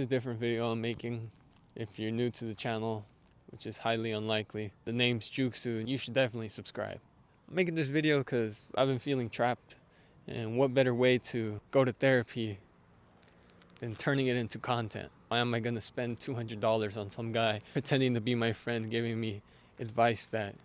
different video I'm making. If you're new to the channel, which is highly unlikely, the name's Jooxu, and you should definitely subscribe. I'm making this video because I've been feeling trapped, and what better way to go to therapy than turning it into content? Why am I gonna spend $200 on some guy pretending to be my friend, giving me advice that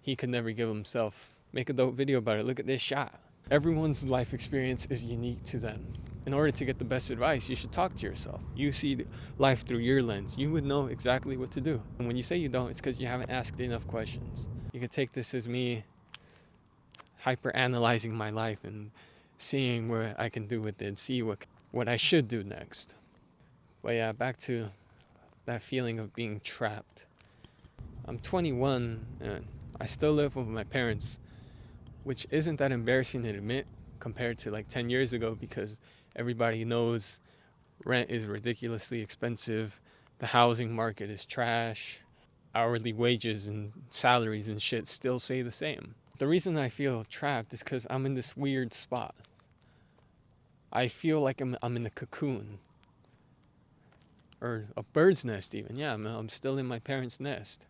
he could never give himself? Make a dope video about it. Look at this shot. Everyone's life experience is unique to them. In order to get the best advice, you should talk to yourself. You see life through your lens. You would know exactly what to do. And when you say you don't, it's because you haven't asked enough questions. You can take this as me hyper-analyzing my life and seeing what I can do with it, see what I should do next. But yeah, back to that feeling of being trapped. I'm 21 and I still live with my parents, which isn't that embarrassing to admit compared to like 10 years ago, because everybody knows rent is ridiculously expensive, the housing market is trash, hourly wages and salaries and shit still stay the same. The reason I feel trapped is because I'm in this weird spot. I feel like I'm in a cocoon. Or a bird's nest even. Yeah, I'm still in my parents' nest.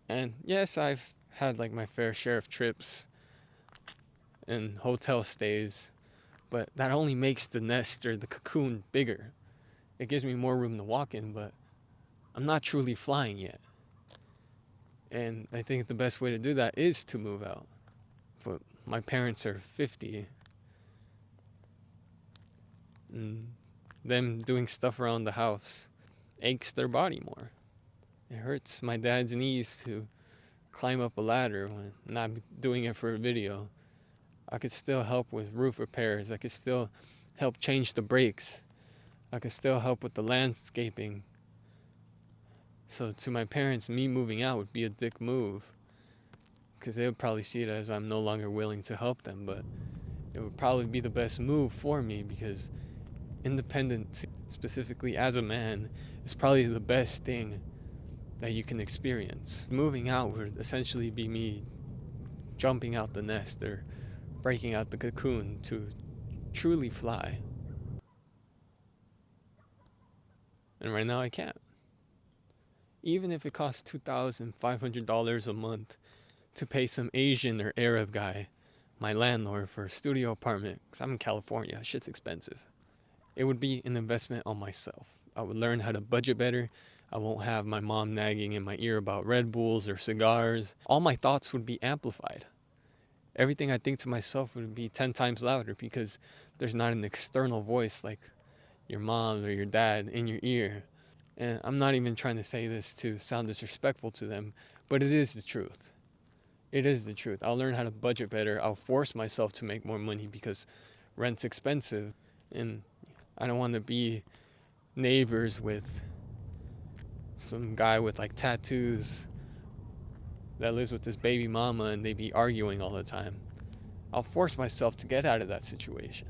And yes, I've had like my fair share of trips and hotel stays, but that only makes the nest or the cocoon bigger. It gives me more room to walk in, but I'm not truly flying yet. And I think the best way to do that is to move out. But my parents are 50, and them doing stuff around the house aches their body more. It hurts my dad's knees to climb up a ladder when I'm not doing it for a video. I could still help with roof repairs. I could still help change the brakes. I could still help with the landscaping. So to my parents, me moving out would be a dick move, because they would probably see it as I'm no longer willing to help them, but it would probably be the best move for me, because independence, specifically as a man, is probably the best thing that you can experience. Moving out would essentially be me jumping out the nest or breaking out the cocoon to truly fly. And right now I can't. Even if it costs $2,500 a month to pay some Asian or Arab guy, my landlord, for a studio apartment, because I'm in California, shit's expensive. It would be an investment on myself. I would learn how to budget better. I won't have my mom nagging in my ear about Red Bulls or cigars. All my thoughts would be amplified. Everything I think to myself would be 10 times louder, because there's not an external voice like your mom or your dad in your ear. And I'm not even trying to say this to sound disrespectful to them, but it is the truth. It is the truth. I'll learn how to budget better. I'll force myself to make more money because rent's expensive. And I don't want to be neighbors with some guy with like tattoos that lives with his baby mama and they be arguing all the time. I'll force myself to get out of that situation.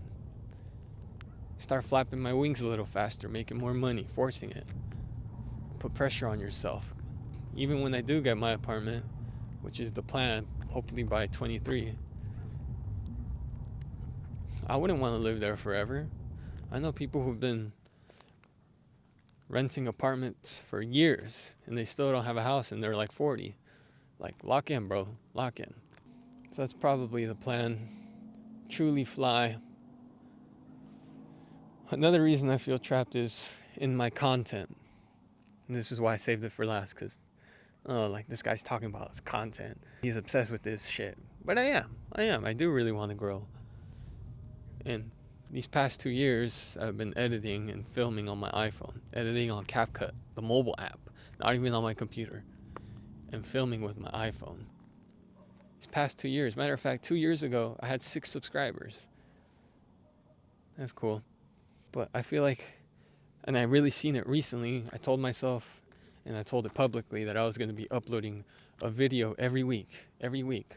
Start flapping my wings a little faster, making more money, forcing it. Put pressure on yourself. Even when I do get my apartment, which is the plan, hopefully by 23, I wouldn't want to live there forever. I know people who've been renting apartments for years and they still don't have a house and they're like 40. Like, lock in, bro, lock in. So that's probably the plan. Truly fly. Another reason I feel trapped is in my content. And this is why I saved it for last, because like this guy's talking about his content. He's obsessed with this shit. But I am. I do really want to grow. And these past 2 years, I've been editing and filming on my iPhone. Editing on CapCut, the mobile app. Not even on my computer. And filming with my iPhone. These past 2 years. Matter of fact, 2 years ago, I had 6 subscribers. That's cool. But I feel like, and I really seen it recently, I told myself, and I told it publicly, that I was going to be uploading a video every week.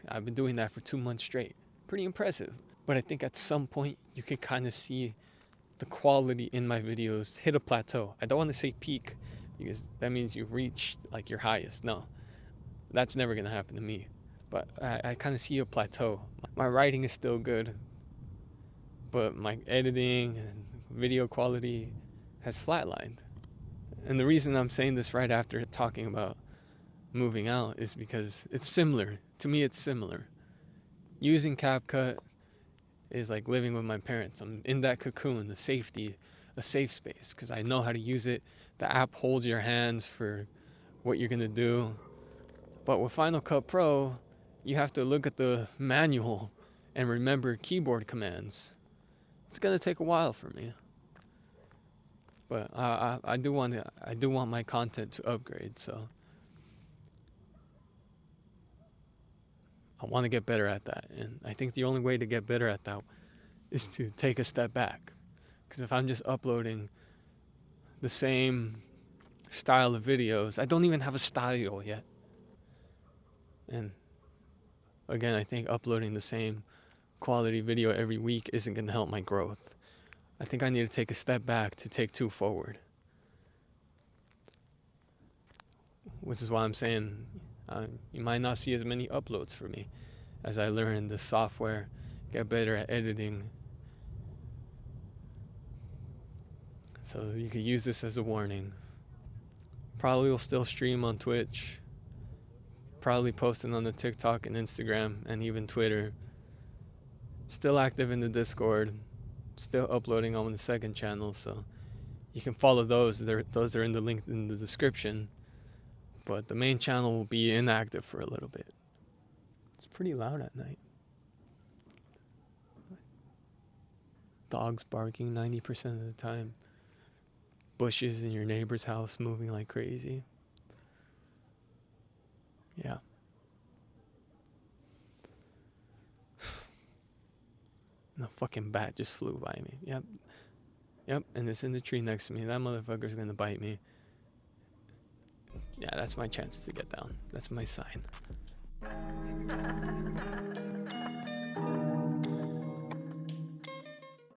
I've been doing that for 2 months straight. Pretty impressive. But I think at some point, you can kind of see the quality in my videos hit a plateau. I don't want to say peak, because that means you've reached like your highest. No, that's never going to happen to me. But I kind of see a plateau. My writing is still good, but my editing and video quality has flatlined. And the reason I'm saying this right after talking about moving out is because it's similar. To me, it's similar. Using CapCut is like living with my parents. I'm in that cocoon, the safety, a safe space, because I know how to use it. The app holds your hands for what you're gonna do. But with Final Cut Pro, you have to look at the manual and remember keyboard commands. It's gonna take a while for me. But I do want my content to upgrade, so I want to get better at that. And I think the only way to get better at that is to take a step back. Because if I'm just uploading the same style of videos, I don't even have a style yet. And again, I think uploading the same quality video every week isn't going to help my growth. I think I need to take a step back to take two forward. Which is why I'm saying you might not see as many uploads for me as I learn the software, get better at editing. So you could use this as a warning. Probably will still stream on Twitch. Probably posting on the TikTok and Instagram and even Twitter. Still active in the Discord. Still uploading on the second channel, so you can follow those. Those are in the link in the description. But the main channel will be inactive for a little bit. It's pretty loud at night. Dogs barking 90% of the time. Bushes in your neighbor's house moving like crazy. Yeah. And a fucking bat just flew by me. Yep, and it's in the tree next to me. That motherfucker's gonna bite me. Yeah, that's my chance to get down. That's my sign.